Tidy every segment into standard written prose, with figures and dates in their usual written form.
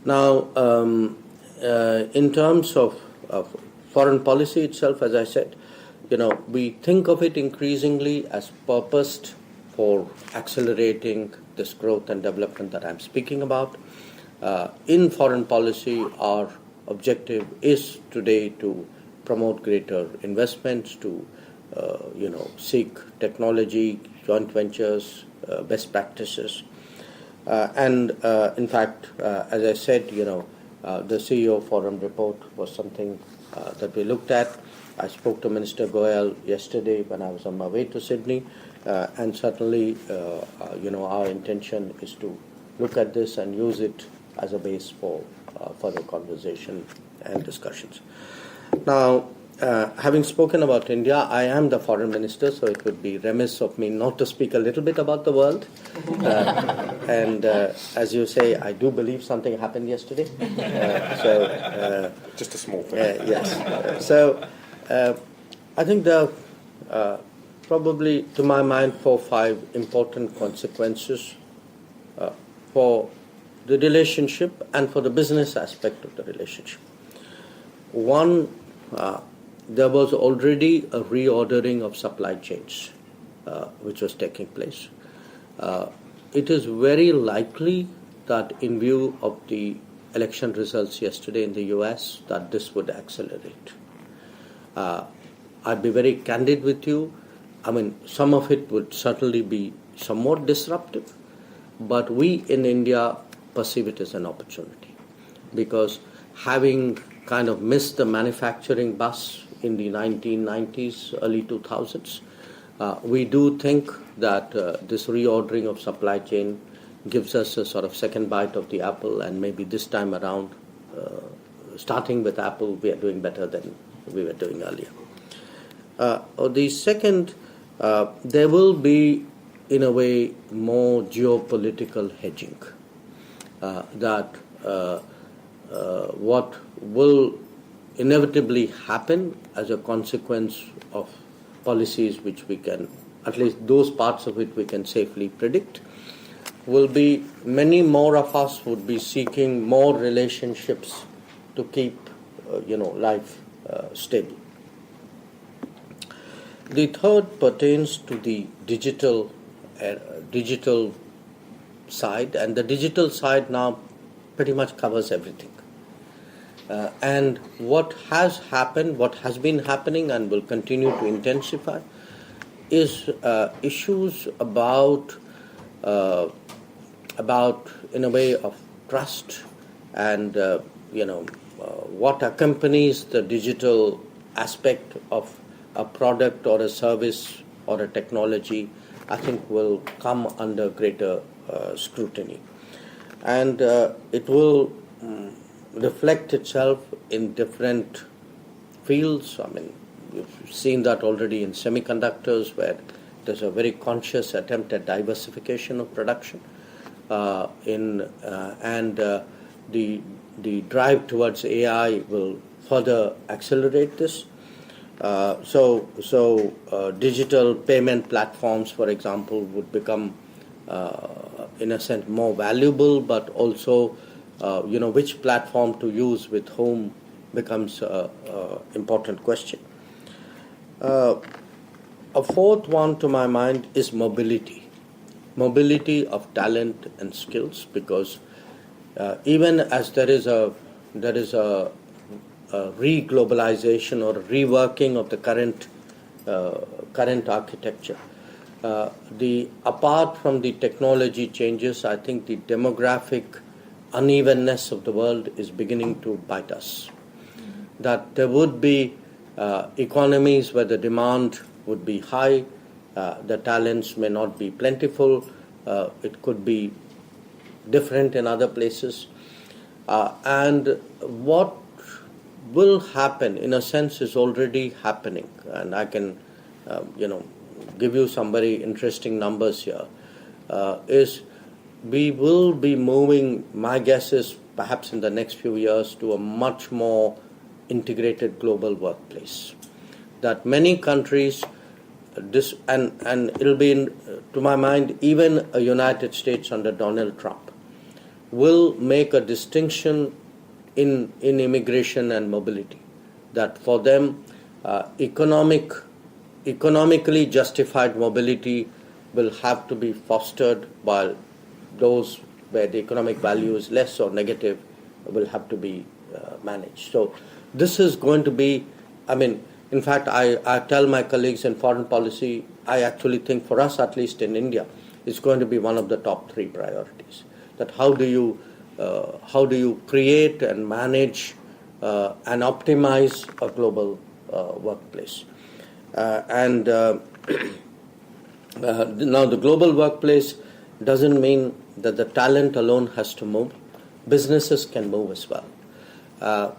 Now, in terms of foreign policy itself, as I said, we think of it increasingly as purposed for accelerating this growth and development that I'm speaking about. In foreign policy, our objective is today to promote greater investments, to seek technology, joint ventures, best practices. And in fact, as I said, the CEO Forum report was something that we looked at. I spoke to Minister Goyal yesterday when I was on my way to Sydney, and certainly, our intention is to look at this and use it as a base for further conversation and discussions. Now, having spoken about India, I am the foreign minister, so it would be remiss of me not to speak a little bit about the world. And as you say, I do believe something happened yesterday. Just a small thing. Yes. So I think there are probably, to my mind, 4 or 5 important consequences for the relationship and for the business aspect of the relationship. One, there was already a reordering of supply chains which was taking place. It is very likely that in view of the election results yesterday in the US, that this would accelerate. I'd be very candid with you. I mean, some of it would certainly be somewhat disruptive, but we in India perceive it as an opportunity, because having kind of missed the manufacturing bus in the 1990s, early 2000s, we do think that this reordering of supply chain gives us a sort of second bite of the apple, and maybe this time around, starting with Apple, we are doing better than we were doing earlier. The second, there will be, in a way, more geopolitical hedging. That what will inevitably happen as a consequence of policies which we can, at least those parts of it we can safely predict, will be many more of us would be seeking more relationships to keep life stable. The third pertains to the digital side, and the digital side now pretty much covers everything. And what has happened, what has been happening and will continue to intensify is issues about in a way of trust and what accompanies the digital aspect of a product or a service or a technology, I think will come under greater scrutiny. And it will reflect itself in different fields. I mean, you've seen that already in semiconductors, where there's a very conscious attempt at diversification of production, and the drive towards AI will further accelerate this. So digital payment platforms, for example, would become, in a sense, more valuable, but also, which platform to use with whom becomes an important question. A fourth one, to my mind, is mobility of talent and skills, because even as there is a re-globalization or reworking of the current architecture, apart from the technology changes, I think the demographic unevenness of the world is beginning to bite us. That there would be economies where the demand would be high, the talents may not be plentiful, it could be different in other places. And what will happen, in a sense, is already happening. And I can, give you some very interesting numbers here, is we will be moving, my guess is perhaps in the next few years, to a much more integrated global workplace. That many countries, and it'll be, to my mind, even a United States under Donald Trump, will make a distinction in immigration and mobility. That for them, economically justified mobility will have to be fostered, while those where the economic value is less or negative will have to be managed. So this is going to be, in fact, I tell my colleagues in foreign policy, I actually think for us, at least in India, it's going to be one of the top 3 priorities. That how do you create and manage and optimize a global workplace? Now the global workplace doesn't mean that the talent alone has to move. Businesses can move as well.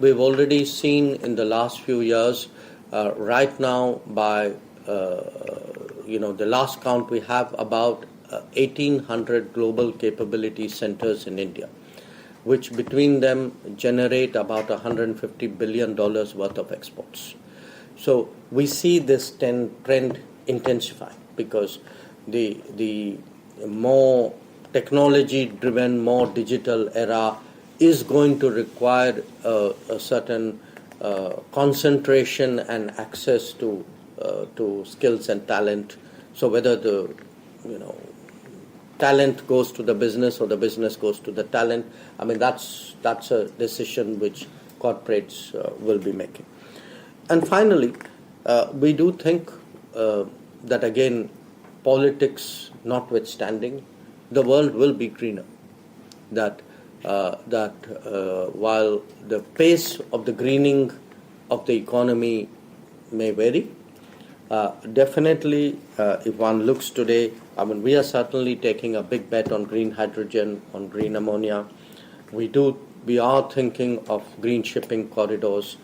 We've already seen in the last few years, right now by the last count, we have about 1,800 global capability centers in India, which between them generate about $150 billion worth of exports. So we see this trend intensifying, because the more technology-driven, more digital era is going to require a certain concentration and access to skills and talent. So whether the talent goes to the business or the business goes to the talent, that's a decision which corporates will be making. And finally, we do think that again, politics notwithstanding, the world will be greener. That while the pace of the greening of the economy may vary, definitely if one looks today, we are certainly taking a big bet on green hydrogen, on green ammonia. We are thinking of green shipping corridors.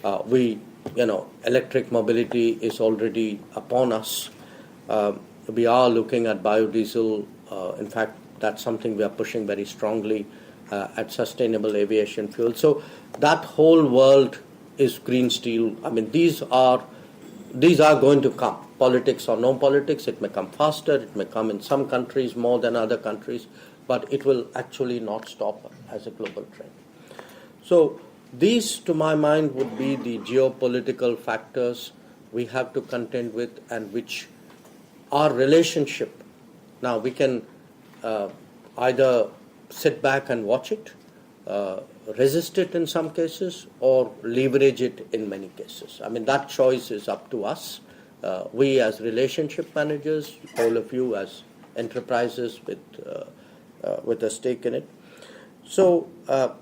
Electric mobility is already upon us. We are looking at biodiesel. In fact, that's something we are pushing very strongly at sustainable aviation fuel. So that whole world is green steel. These are going to come. Politics or no politics, it may come faster, it may come in some countries more than other countries, but it will actually not stop as a global trend. So these, to my mind, would be the geopolitical factors we have to contend with, and which our relationship. Now we can either sit back and watch it, resist it in some cases, or leverage it in many cases. That choice is up to us. We as relationship managers, all of you as enterprises with a stake in it. So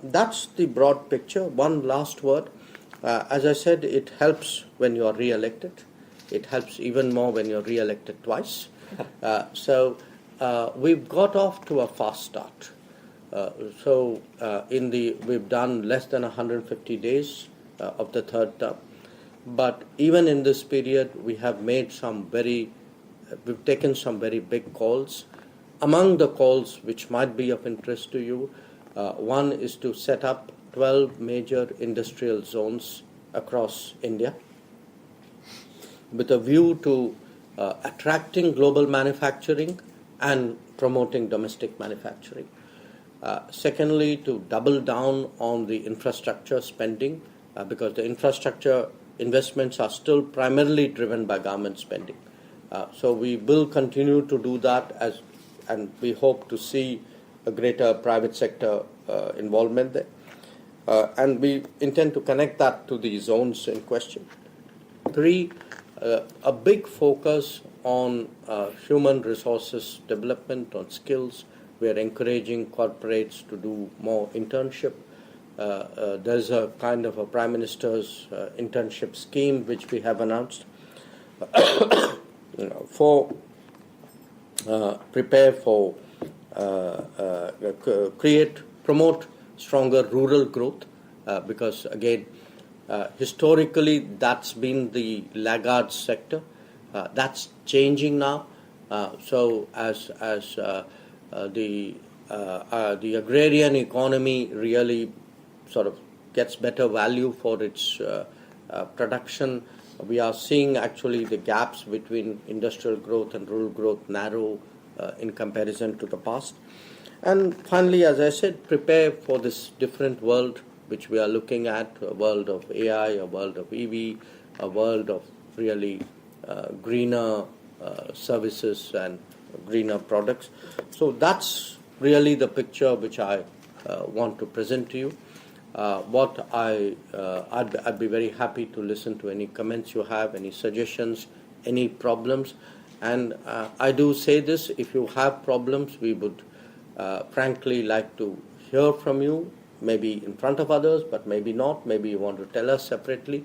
that's the broad picture. One last word. As I said, it helps when you are re-elected. It helps even more when you're re-elected twice. So we've got off to a fast start. We've done less than 150 days of the third term. But even in this period, we have made we've taken some very big calls. Among the calls which might be of interest to you, one is to set up 12 major industrial zones across India with a view to attracting global manufacturing and promoting domestic manufacturing. Secondly, to double down on the infrastructure spending, because the infrastructure investments are still primarily driven by government spending. So we will continue to do that, and we hope to see a greater private sector involvement there. And we intend to connect that to the zones in question. 3, a big focus on human resources development, on skills. We are encouraging corporates to do more internship. There's a kind of a Prime Minister's internship scheme which we have announced promote stronger rural growth, because again, historically that's been the laggard sector. That's changing now. So as the agrarian economy really sort of gets better value for its production, we are seeing actually the gaps between industrial growth and rural growth narrow in comparison to the past. And finally, as I said, prepare for this different world which we are looking at, a world of AI, a world of EV, a world of really greener services and greener products. So that's really the picture which I want to present to you. I'd be very happy to listen to any comments you have, any suggestions, any problems. And I do say this, if you have problems, we would frankly like to hear from you, maybe in front of others, but maybe not. Maybe you want to tell us separately.